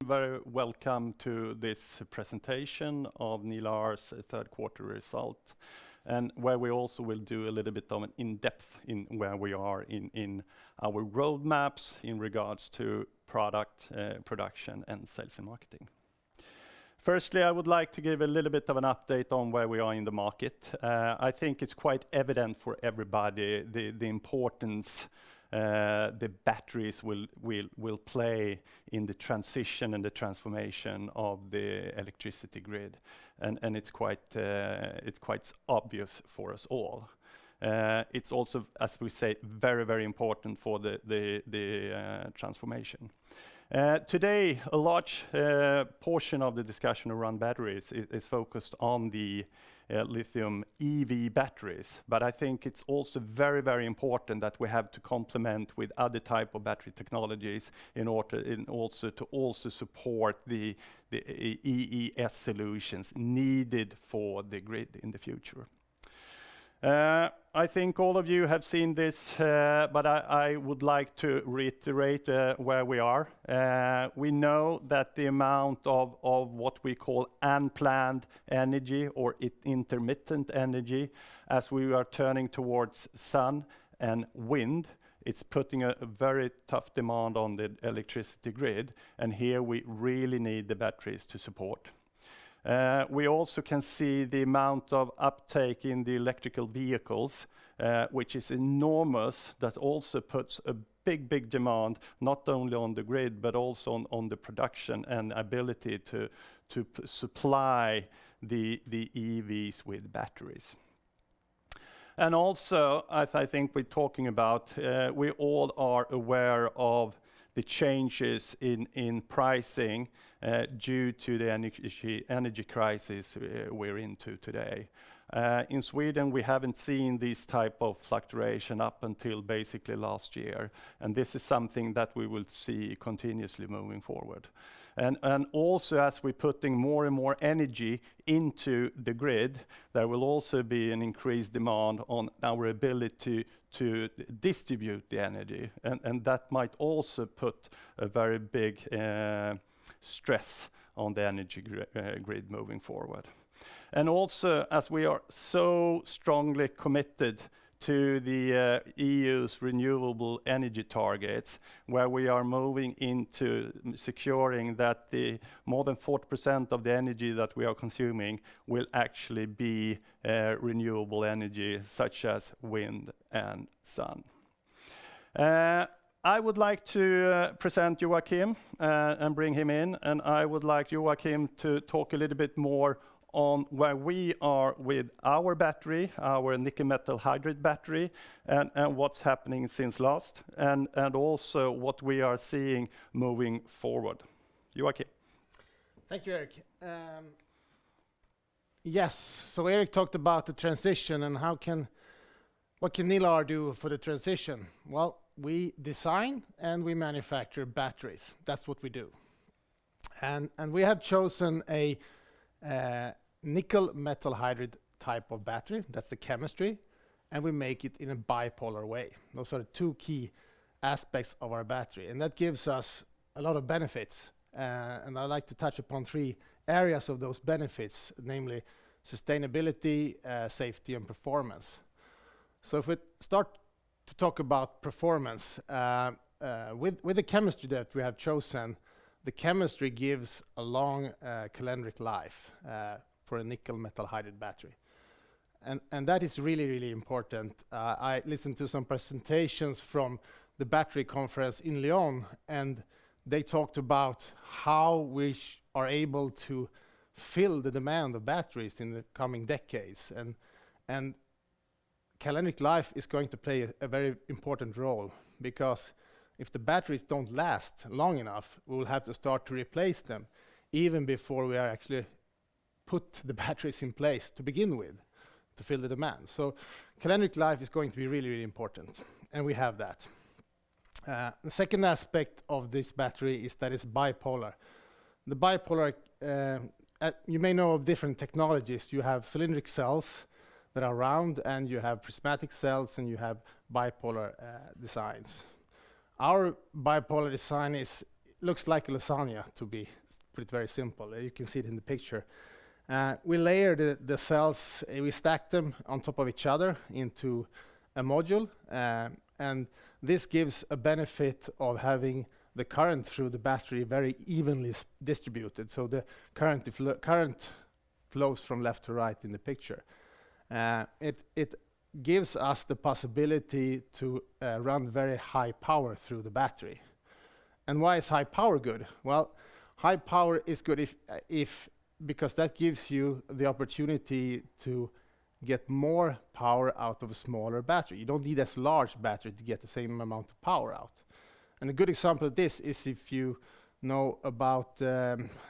very welcome to this presentation of Nilar's third quarter result, and where we also will do a little bit of an in-depth in where we are in our roadmaps in regards to product production and sales and marketing. Firstly, I would like to give a little bit of an update on where we are in the market. I think it's quite evident for everybody the importance the batteries will play in the transition and the transformation of the electricity grid, and it's quite obvious for us all. It's also, as we say, very important for the transformation. Today, a large portion of the discussion around batteries is focused on the lithium EV batteries, but I think it's also very important that we have to complement with other type of battery technologies in order to support the EES solutions needed for the grid in the future. I think all of you have seen this, but I would like to reiterate where we are. We know that the amount of what we call unplanned energy or intermittent energy, as we are turning towards sun and wind, it's putting a very tough demand on the electricity grid, and here we really need the batteries to support. We also can see the amount of uptake in the electrical vehicles, which is enormous. That also puts a big demand, not only on the grid, but also on the production and ability to supply the EVs with batteries. And also, as I think we're talking about, we all are aware of the changes in pricing due to the energy crisis we're into today. In Sweden, we haven't seen this type of fluctuation up until basically last year, and this is something that we will see continuously moving forward. And also, as we're putting more and more energy into the grid, there will also be an increased demand on our ability to distribute the energy, and that might also put a very big stress on the energy grid moving forward. And also, as we are so strongly committed to the EU's renewable energy targets, where we are moving into securing that the more than 40% of the energy that we are consuming will actually be renewable energy, such as wind and sun. I would like to present Joacim and bring him in, and I would like Joacim to talk a little bit more on where we are with our battery, our nickel metal hydride battery, and what's happening since last, and also what we are seeing moving forward. Joacim. Thank you, Erik. Yes, so Erik talked about the transition and what can Nilar do for the transition? Well, we design and we manufacture batteries. That's what we do. And we have chosen a nickel metal hydride type of battery. That's the chemistry, and we make it in a bipolar way. Those are the two key aspects of our battery, and that gives us a lot of benefits. And I'd like to touch upon three areas of those benefits, namely sustainability, safety, and performance. So if we start to talk about performance, with the chemistry that we have chosen, the chemistry gives a long calendric life for a nickel metal hydride battery. And that is really important. I listened to some presentations from the battery conference in Lyon, and they talked about how we are able to fill the demand of batteries in the coming decades. And calendric life is going to play a very important role, because if the batteries don't last long enough, we will have to start to replace them even before we are actually put the batteries in place to begin with to fill the demand. So calendric life is going to be really important, and we have that. The second aspect of this battery is that it's bipolar. The bipolar, you may know of different technologies. You have cylindric cells that are round, and you have prismatic cells, and you have bipolar designs. Our bipolar design is looks like a lasagna, to be put it very simple. You can see it in the picture. We layer the cells, we stack them on top of each other into a module, and this gives a benefit of having the current through the battery very evenly distributed. So the current flows from left to right in the picture. It gives us the possibility to run very high power through the battery. And why is high power good? Well, high power is good because that gives you the opportunity to get more power out of a smaller battery. You don't need as large battery to get the same amount of power out. And a good example of this is if you know about,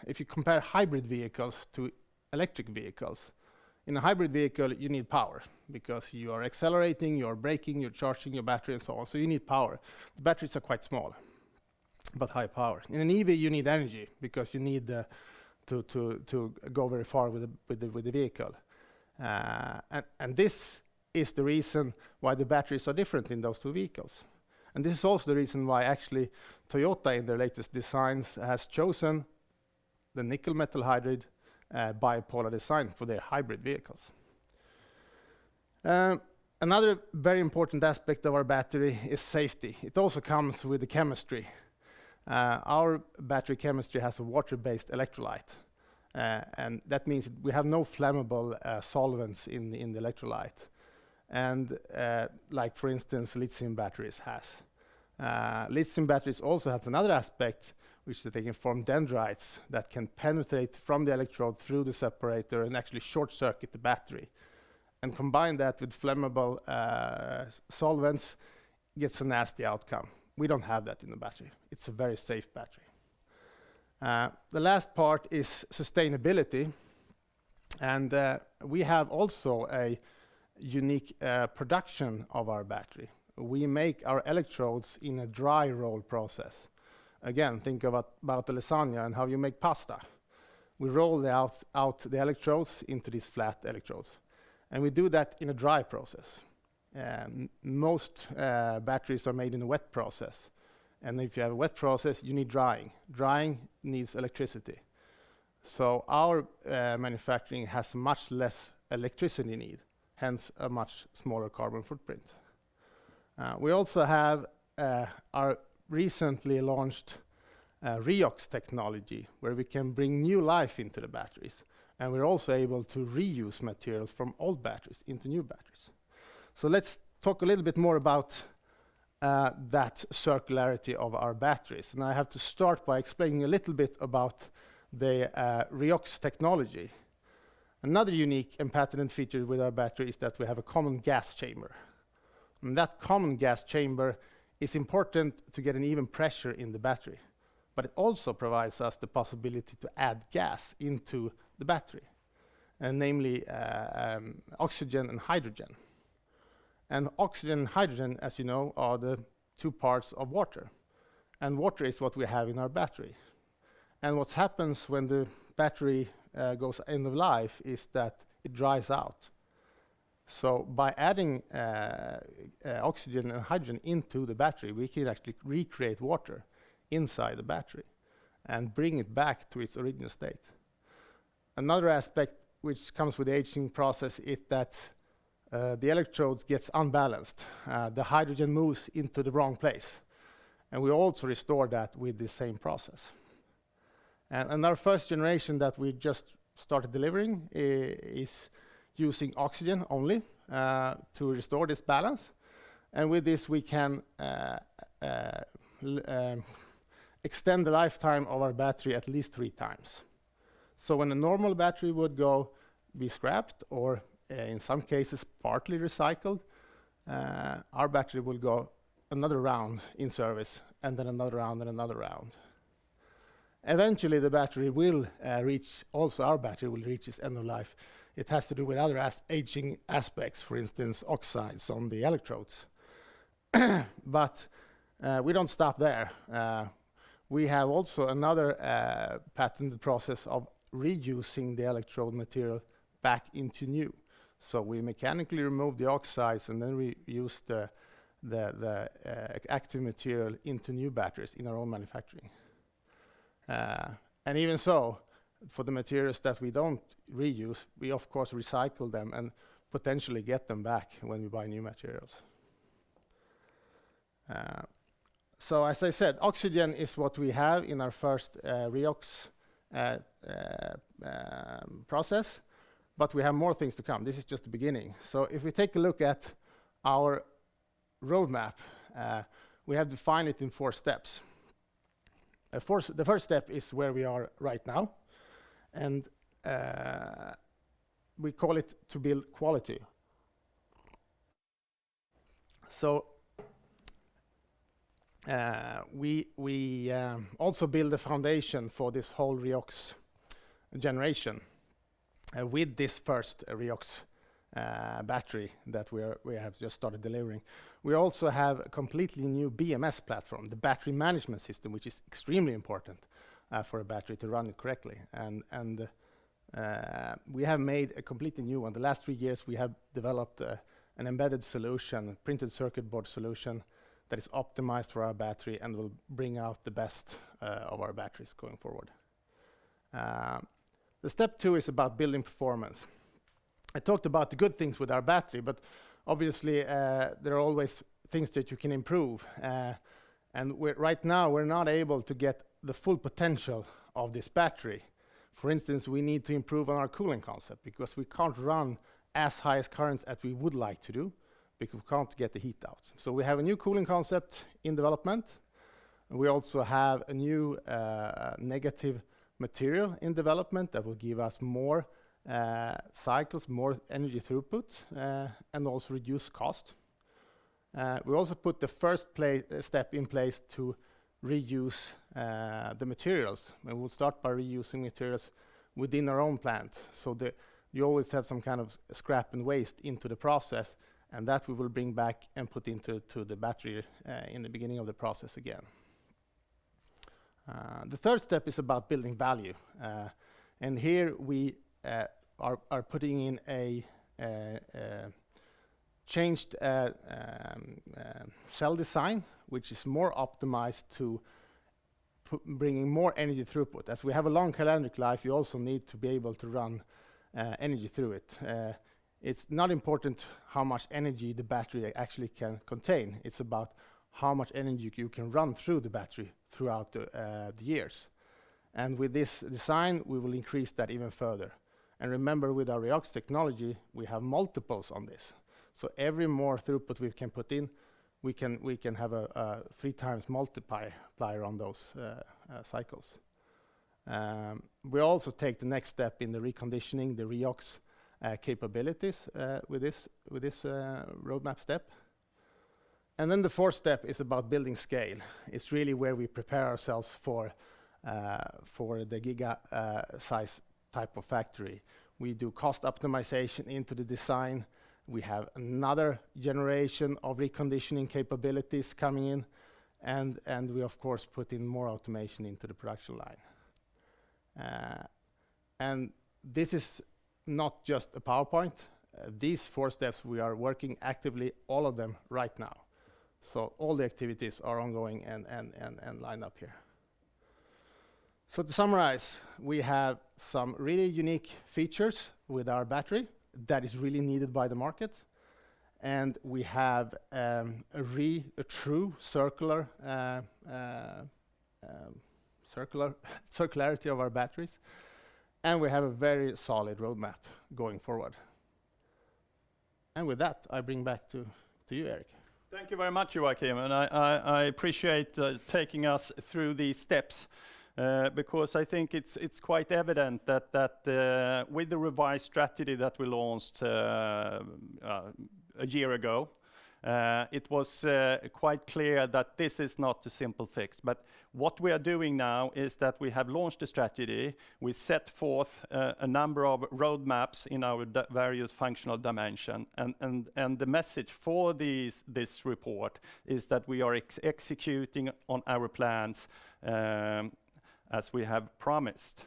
if you compare hybrid vehicles to electric vehicles. In a hybrid vehicle, you need power because you are accelerating, you're braking, you're charging your battery and so on. So you need power. The batteries are quite small, but high power. In an EV, you need energy because you need to go very far with the vehicle. And this is the reason why the batteries are different in those two vehicles. And this is also the reason why actually Toyota in their latest designs has chosen the nickel metal hydride bipolar design for their hybrid vehicles. Another very important aspect of our battery is safety. It also comes with the chemistry. Our battery chemistry has a water-based electrolyte. And that means we have no flammable solvents in the electrolyte. And like for instance, lithium batteries has. Lithium batteries also has another aspect, which is that they can form dendrites that can penetrate from the electrode through the separator and actually short circuit the battery. And combine that with flammable solvents, gets a nasty outcome. We don't have that in the battery. It's a very safe battery. The last part is sustainability. And we have also a unique production of our battery. We make our electrodes in a dry roll process. Again, think about the lasagna and how you make pasta. We roll out the electrodes into these flat electrodes. And we do that in a dry process. Most batteries are made in a wet process. And if you have a wet process, you need drying. Drying needs electricity. So our manufacturing has much less electricity need, hence a much smaller carbon footprint. We also have our recently launched Reox technology, where we can bring new life into the batteries. And we're also able to reuse materials from old batteries into new batteries. So let's talk a little bit more about that circularity of our batteries. And I have to start by explaining a little bit about the Reox technology. Another unique and patented feature with our battery is that we have a common gas chamber. And that common gas chamber is important to get an even pressure in the battery. But it also provides us the possibility to add gas into the battery, and namely oxygen and hydrogen. And oxygen and hydrogen, as you know, are the two parts of water. And water is what we have in our battery. And what happens when the battery goes end of life is that it dries out. So by adding oxygen and hydrogen into the battery, we can actually recreate water inside the battery and bring it back to its original state. Another aspect which comes with the aging process is that the electrodes gets unbalanced. The hydrogen moves into the wrong place. And we also restore that with the same process. And our first generation that we just started delivering is using oxygen only to restore this balance. And with this, we can extend the lifetime of our battery at least 3 times. So when a normal battery would be scrapped, or in some cases partly recycled, our battery will go another round in service, and then another round and another round. Eventually, the battery will our battery will reach its end of life. It has to do with other aging aspects, for instance, oxides on the electrodes. But we don't stop there. We have also another patented process of reusing the electrode material back into new. So we mechanically remove the oxides and then we use the active material into new batteries in our own manufacturing. And even so, for the materials that we don't reuse, we of course recycle them and potentially get them back when we buy new materials. So as I said, oxygen is what we have in our first redox process, but we have more things to come. This is just the beginning. So if we take a look at our roadmap, we have defined it in 4 steps. The first step is where we are right now, and we call it to build quality. So we also build a foundation for this whole redox generation with this first redox battery that we have just started delivering. We also have a completely new BMS platform, the battery management system, which is extremely important for a battery to run it correctly. And we have made a completely new one. The last 3 years we have developed an embedded solution, a printed circuit board solution that is optimized for our battery and will bring out the best of our batteries going forward. The step 2 is about building performance. I talked about the good things with our battery, but obviously there are always things that you can improve. And right now we're not able to get the full potential of this battery. For instance, we need to improve on our cooling concept because we can't run as high as currents as we would like to do because we can't get the heat out. So we have a new cooling concept in development. And we also have a new negative material in development that will give us more cycles, more energy throughput, and also reduce cost. We also put the first step in place to reuse the materials. And we'll start by reusing materials within our own plant. So you always have some kind of scrap and waste into the process, and that we will bring back and put into the battery in the beginning of the process again. The third step is about building value. And here we are putting in a changed cell design, which is more optimized to bringing more energy throughput. As we have a long calendric life, you also need to be able to run energy through it. It's not important how much energy the battery actually can contain. It's about how much energy you can run through the battery throughout the years. And with this design, we will increase that even further. And remember, with our redox technology, we have multiples on this. So every more throughput we can put in, we can have a 3 times multiplier on those cycles. We also take the next step in the reconditioning, the redox capabilities with this roadmap step. And then the 4th step is about building scale. It's really where we prepare ourselves for the giga size type of factory. We do cost optimization into the design. We have another generation of reconditioning capabilities coming in, and we of course put in more automation into the production line. And this is not just a PowerPoint. These 4 steps we are working actively, all of them right now. So all the activities are ongoing and lined up here. So to summarize, we have some really unique features with our battery that is really needed by the market. And we have a true circular circularity of our batteries. And we have a very solid roadmap going forward. And with that, I bring back to you, Erik. Thank you very much, Joacim, and I appreciate taking us through these steps because I think it's quite evident that with the revised strategy that we launched a year ago, it was quite clear that this is not a simple fix. But what we are doing now is that we have launched a strategy. We set forth a number of roadmaps in our various functional dimensions. And the message for this report is that we are executing on our plans as we have promised.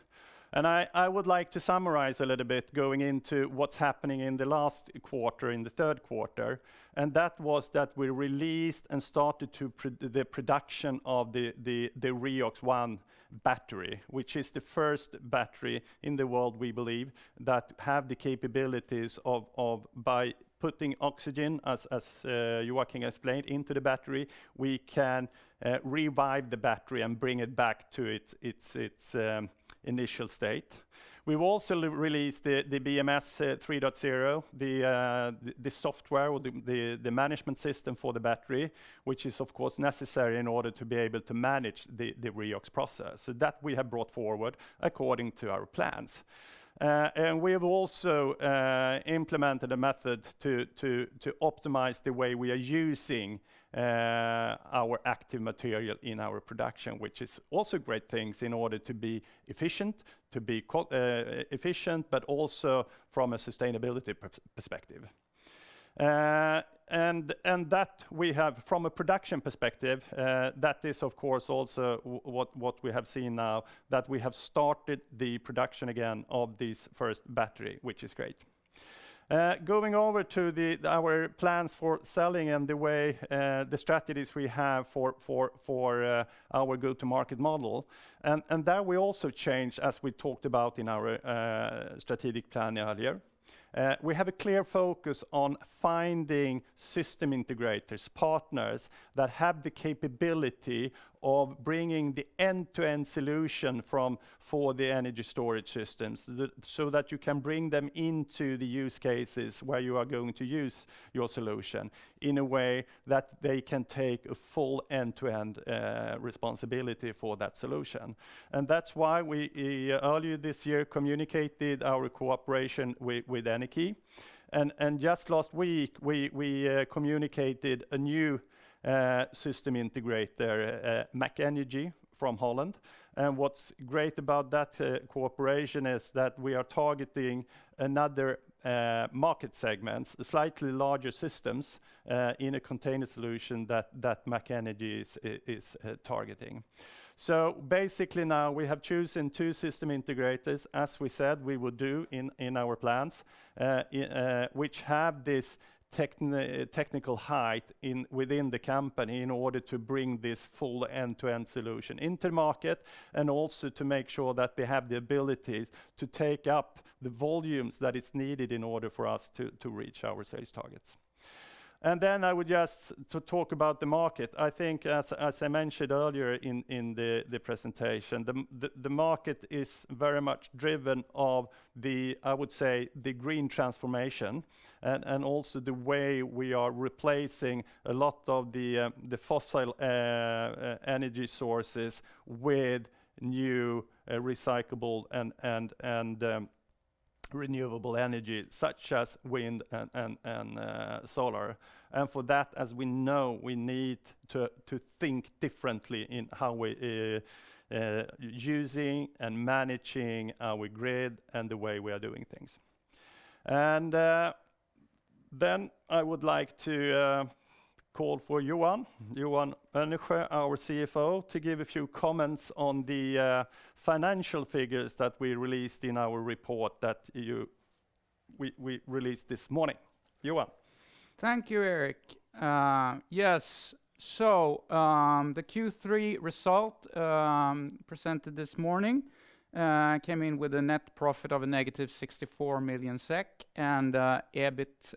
And I would like to summarize a little bit going into what's happening in the last quarter, in the third quarter, and that was that we released and started to the production of the Reox 1 battery, which is the first battery in the world, we believe, that have the capabilities of by putting oxygen, as Joacim explained, into the battery, we can revive the battery and bring it back to its initial state. We've also released the BMS 3.0, the software or the management system for the battery, which is of course necessary in order to be able to manage the Reox process. So that we have brought forward according to our plans. And we have also implemented a method to optimize the way we are using our active material in our production, which is also great things in order to be efficient, but also from a sustainability perspective. And that we have from a production perspective, that is of course also what we have seen now, that we have started the production again of this first battery, which is great. Going over to our plans for selling and the way the strategies we have for our go-to-market model, and there we also changed, as we talked about in our strategic plan earlier. We have a clear focus on finding system integrators, partners that have the capability of bringing the end-to-end solution for the energy storage systems, so that you can bring them into the use cases where you are going to use your solution in a way that they can take a full end-to-end responsibility for that solution. And that's why we earlier this year communicated our cooperation with Energy. And just last week, we communicated a new system integrator, Mac Energy from Holland. And what's great about that cooperation is that we are targeting another market segments, slightly larger systems in a container solution that Mac Energy is targeting. So basically now we have chosen 2 system integrators, as we said we would do in our plans, which have this technical height within the company in order to bring this full end-to-end solution into the market, and also to make sure that they have the ability to take up the volumes that is needed in order for us to reach our sales targets. And then I would just to talk about the market. I think as I mentioned earlier in the presentation, the market is very much driven of I would say the green transformation, and also the way we are replacing a lot of the fossil energy sources with new recyclable and renewable energy, such as wind and solar. And for that, as we know, we need to think differently in how we using and managing our grid and the way we are doing things. And then I would like to call for Johan Önnesjö, our CFO, to give a few comments on the financial figures that we released in our report that we released this morning. Johan. Thank you, Erik. Yes, so the Q3 result presented this morning came in with a net profit of a negative 64 million SEK and EBIT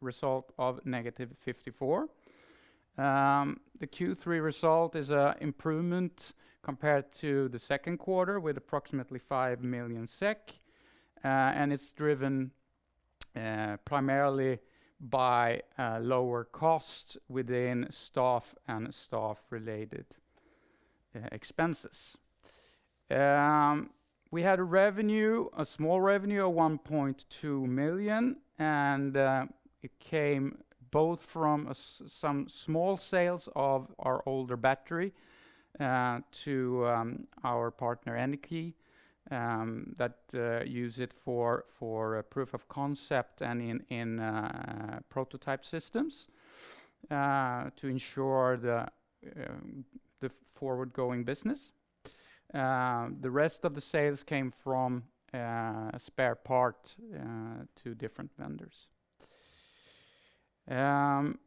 result of negative 54. The Q3 result is an improvement compared to the second quarter with approximately 5 million SEK, and it's driven primarily by lower costs within staff and staff-related expenses. We had a small revenue of 1.2 million, and it came both from some small sales of our older battery to our partner Energy that use it for proof of concept and in prototype systems to ensure the forward-going business. The rest of the sales came from a spare part to different vendors. I'm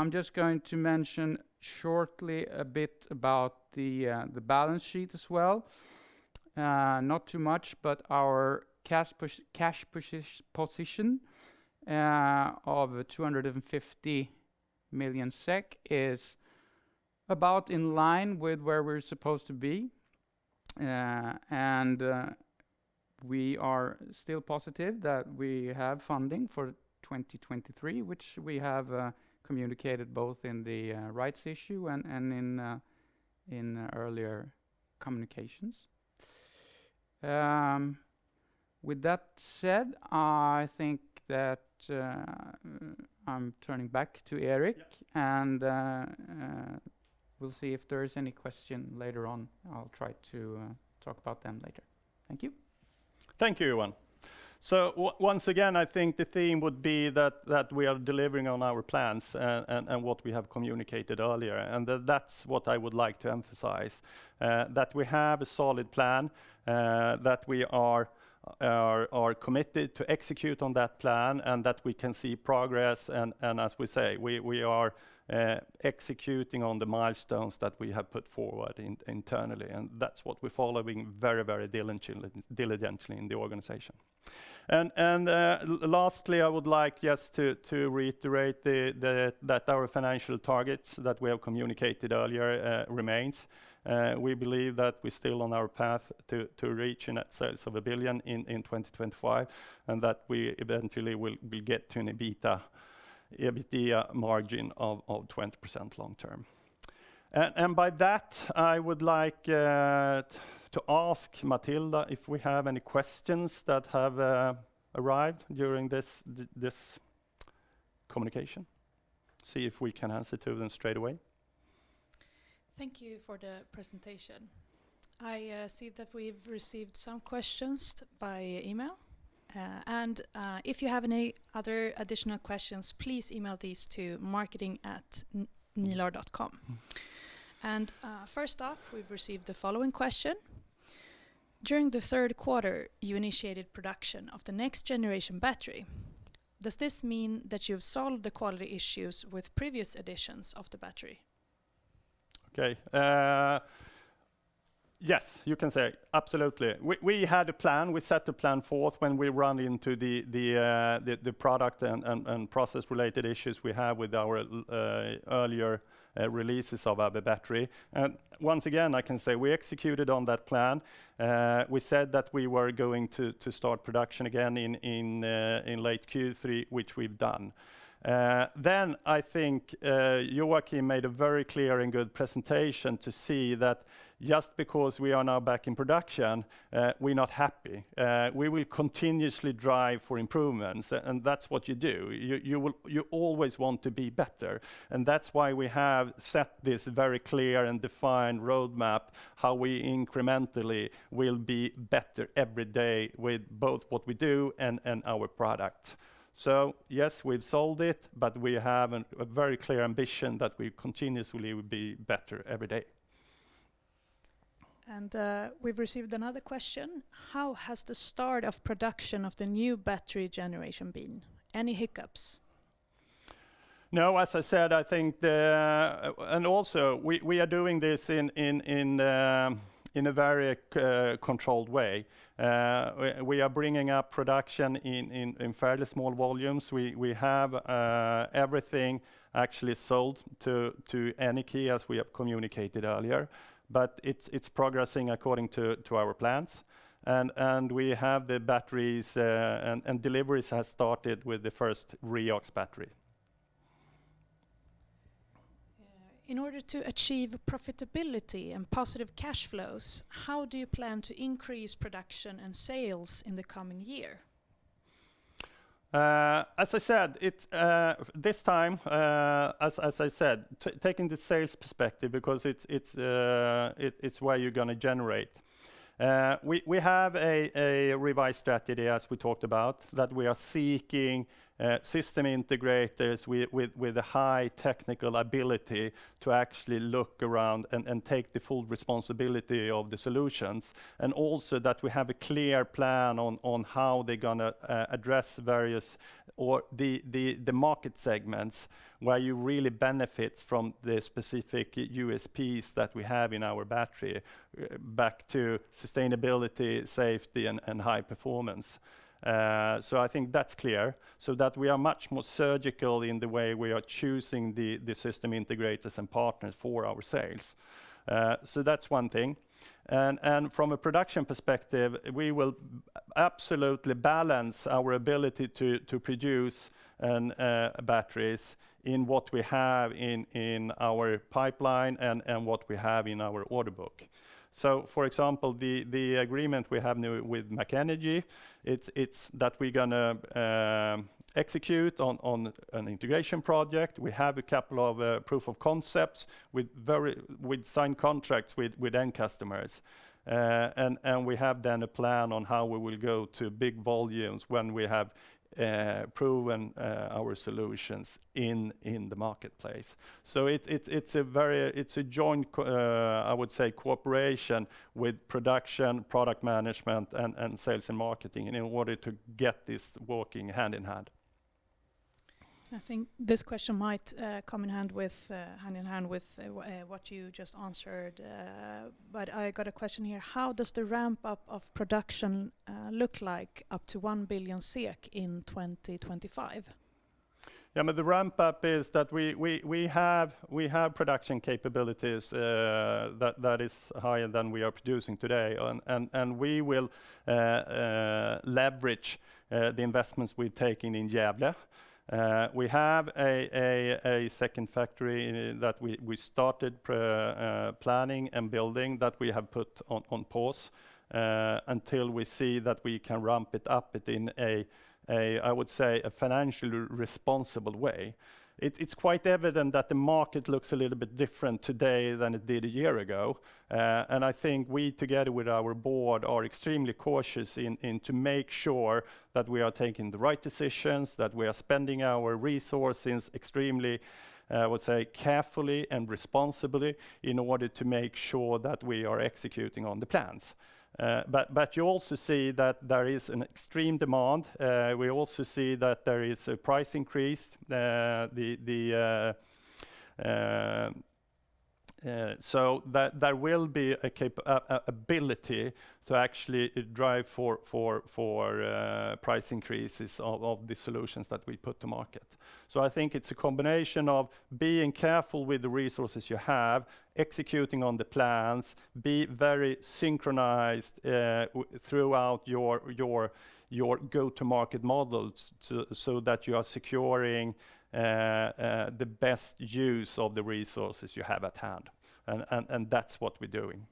just going to mention shortly a bit about the balance sheet as well. Not too much, but our cash position of 250 million SEK is about in line with where we're supposed to be. And we are still positive that we have funding for 2023, which we have communicated both in the rights issue and in earlier communications. With that said, I think that I'm turning back to Erik, and we'll see if there is any question later on. I'll try to talk about them later. Thank you. Thank you, Johan. So once again, I think the theme would be that we are delivering on our plans and what we have communicated earlier, and that's what I would like to emphasize. That we have a solid plan, that we are committed to execute on that plan, and that we can see progress, and as we say, we are executing on the milestones that we have put forward internally, and that's what we're following very, very diligently in the organization. And lastly, I would like just to reiterate that our financial targets that we have communicated earlier remains. We believe that we're still on our path to reach net sales of 1 billion in 2025, and that we eventually will get to an EBITDA margin of 20% long term. And by that, I would like to ask Matilda if we have any questions that have arrived during this communication. See if we can answer to them straight away. Thank you for the presentation. I see that we've received some questions by email. And if you have any other additional questions, please email these to marketing@nilar.com. And first off, we've received the following question. During the third quarter, you initiated production of the next generation battery. Does this mean that you've solved the quality issues with previous editions of the battery? Okay. Yes, you can say absolutely. We had a plan. We set the plan forth when we run into the product and process related issues we have with our earlier releases of our battery. And once again, I can say we executed on that plan. We said that we were going to start production again in late Q3, which we've done. Then I think Joacim made a very clear and good presentation to see that just because we are now back in production, we're not happy. We will continuously drive for improvements, and that's what you do. You always want to be better, and that's why we have set this very clear and defined roadmap, how we incrementally will be better every day with both what we do and our product. So yes, we've sold it, but we have a very clear ambition that we continuously will be better every day. And we've received another question. How has the start of production of the new battery generation been? Any hiccups? No, as I said, I think and also we are doing this in a very controlled way. We are bringing up production in fairly small volumes. We have everything actually sold to Aniki, as we have communicated earlier, but it's progressing according to our plans. And we have the batteries and deliveries has started with the first Reox battery. In order to achieve profitability and positive cash flows, how do you plan to increase production and sales in the coming year? As I said, this time, as I said, taking the sales perspective, because it's where you're going to generate. We have a revised strategy, as we talked about, that we are seeking system integrators with a high technical ability to actually look around and take the full responsibility of the solutions, and also that we have a clear plan on how they're gonna address various or the market segments where you really benefit from the specific USPs that we have in our battery, back to sustainability, safety, and high performance. So I think that's clear, so that we are much more surgical in the way we are choosing the system integrators and partners for our sales. So that's one thing. And from a production perspective, we will absolutely balance our ability to produce batteries in what we have in our pipeline and what we have in our order book. So, for example, the agreement we have now with McEnergy, it's that we're gonna execute on an integration project. We have a couple of proof of concepts with signed contracts with end customers. And we have then a plan on how we will go to big volumes when we have proven our solutions in the marketplace. So it's a joint I would say cooperation with production, product management, and sales and marketing in order to get this working hand in hand. I think this question might come in hand with what you just answered. But I got a question here. How does the ramp up of production look like up to 1 billion SEK in 2025? Yeah, but the ramp up is that we have production capabilities that is higher than we are producing today, and we will leverage the investments we've taken in Gävle. We have a second factory that we started planning and building that we have put on pause until we see that we can ramp it up in I would say a financially responsible way. It's quite evident that the market looks a little bit different today than it did a year ago. And I think we, together with our board, are extremely cautious in to make sure that we are taking the right decisions, that we are spending our resources extremely, I would say, carefully and responsibly in order to make sure that we are executing on the plans. But you also see that there is an extreme demand. We also see that there is a price increase. So that there will be a ability to actually drive for price increases of the solutions that we put to market. So I think it's a combination of being careful with the resources you have, executing on the plans, be very synchronized throughout your go-to-market models, so that you are securing the best use of the resources you have at hand. And that's what we're doing.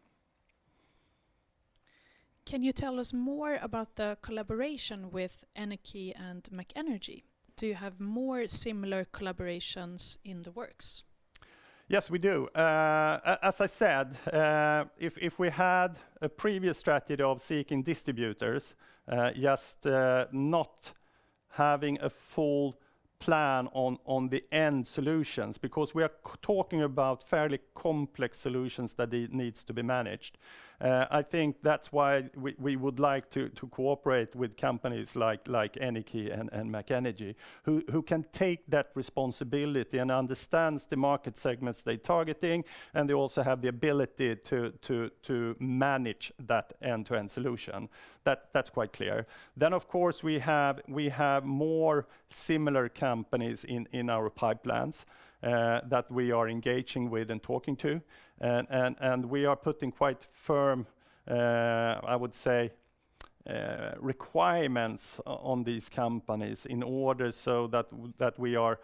Can you tell us more about the collaboration with Enikki and McEnergy? Do you have more similar collaborations in the works? Yes, we do. As I said, if we had a previous strategy of seeking distributors, just not having a full plan on the end solutions, because we are talking about fairly complex solutions that needs to be managed. I think that's why we would like to cooperate with companies like Enikki and McEnergy, who can take that responsibility and understands the market segments they're targeting, and they also have the ability to manage that end-to-end solution. That's quite clear. Then, of course, we have more similar companies in our pipelines that we are engaging with and talking to, and we are putting quite firm, I would say, requirements on these companies in order so that we are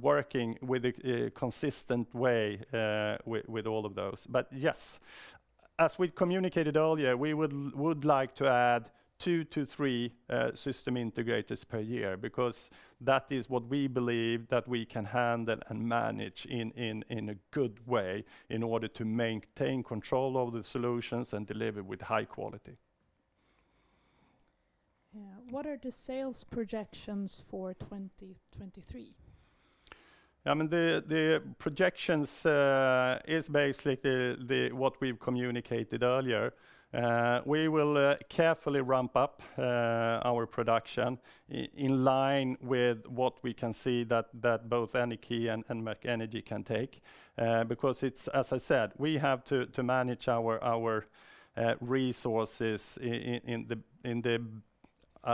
working with a consistent way with all of those. But yes, as we communicated earlier, we would like to add 2 to 3 system integrators per year, because that is what we believe that we can handle and manage in a good way in order to maintain control of the solutions and deliver with high quality. What are the sales projections for 2023? I mean, the projections is basically what we've communicated earlier. We will carefully ramp up our production in line with what we can see that both Energy and Mac Energy can take. Because it's, as I said, we have to manage our resources in the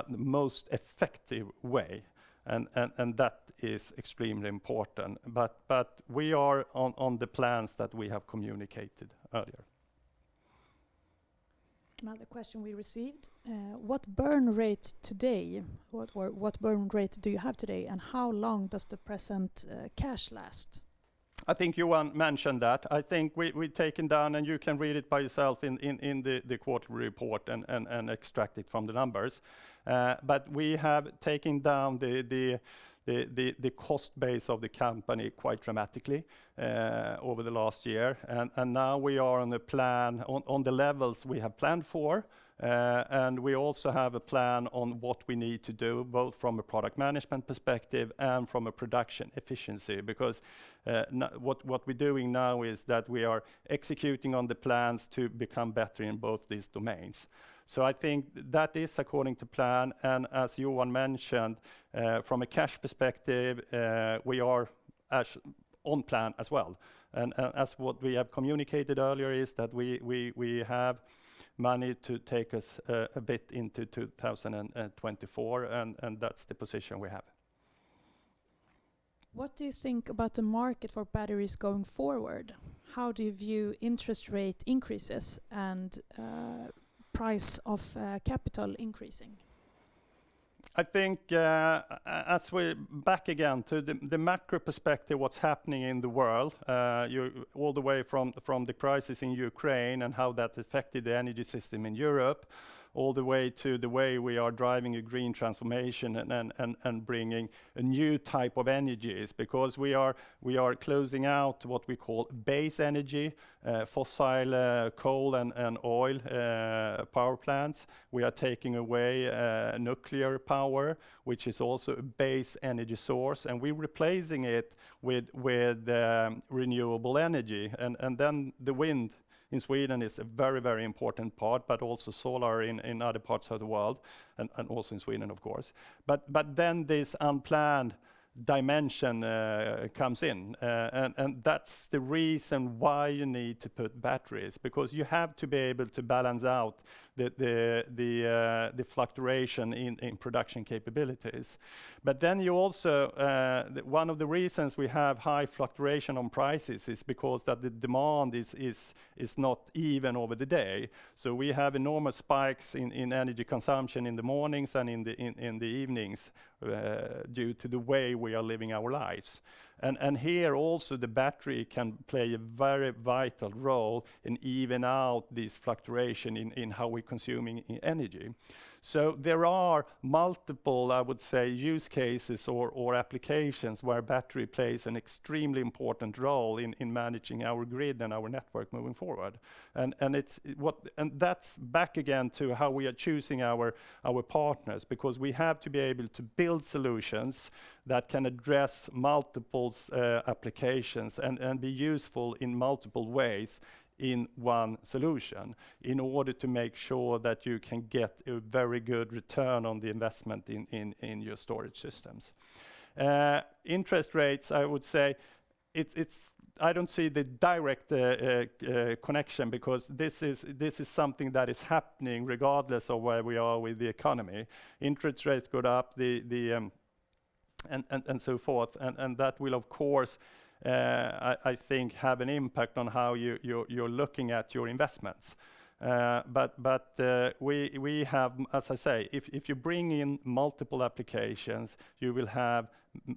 most effective way. And that is extremely important. But we are on the plans that we have communicated earlier. Another question we received. What burn rate today, what burn rate do you have today, and how long does the present cash last? I think Johan mentioned that. I think we've taken down, and you can read it by yourself in the quarterly report and extract it from the numbers. But we have taken down the cost base of the company quite dramatically over the last year. And now we are on a plan on the levels we have planned for. And we also have a plan on what we need to do, both from a product management perspective and from a production efficiency. Because what we're doing now is that we are executing on the plans to become better in both these domains. So I think that is according to plan, and as Johan mentioned, from a cash perspective, we are on plan as well. And as what we have communicated earlier is that we have money to take us a bit into 2024, and that's the position we have. What do you think about the market for batteries going forward? How do you view interest rate increases and price of capital increasing? I think as we're back again to the macro perspective, what's happening in the world, all the way from the crisis in Ukraine and how that affected the energy system in Europe, all the way to the way we are driving a green transformation and bringing a new type of energies, because we are closing out what we call base energy, fossil coal and oil power plants. We are taking away nuclear power, which is also a base energy source, and we're replacing it with renewable energy, and then the wind in Sweden is a very, very important part, but also solar in other parts of the world, and also in Sweden, of course. But then this unplanned dimension comes in, and that's the reason why you need to put batteries, because you have to be able to balance out the fluctuation in production capabilities. But then you also one of the reasons we have high fluctuation on prices is because that the demand is not even over the day. So we have enormous spikes in energy consumption in the mornings and in the evenings due to the way we are living our lives. And here also the battery can play a very vital role in even out this fluctuation in how we're consuming energy. So there are multiple, I would say, use cases or applications where battery plays an extremely important role in managing our grid and our network moving forward. And that's back again to how we are choosing our partners, because we have to be able to build solutions that can address multiple applications and be useful in multiple ways in one solution, in order to make sure that you can get a very good return on the investment in your storage systems. Interest rates, I would say, I don't see the direct connection, because this is something that is happening regardless of where we are with the economy. Interest rates go up, and so forth, and that will of course I think have an impact on how you're looking at your investments. But we have, as I say, if you bring in multiple applications, you will have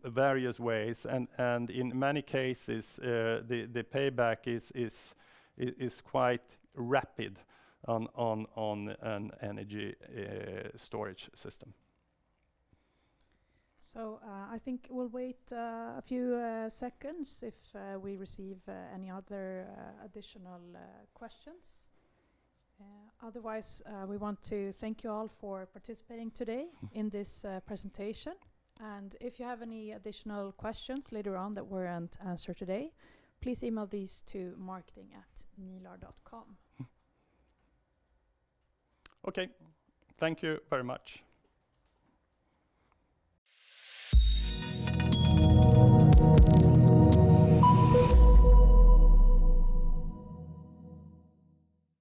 various ways, and in many cases the payback is quite rapid on an energy storage system. So I think we'll wait a few seconds if we receive any other additional questions. Otherwise, we want to thank you all for participating today in this presentation. And if you have any additional questions later on that weren't answered today, please email these to marketing@nilar.com. Okay, thank you very much.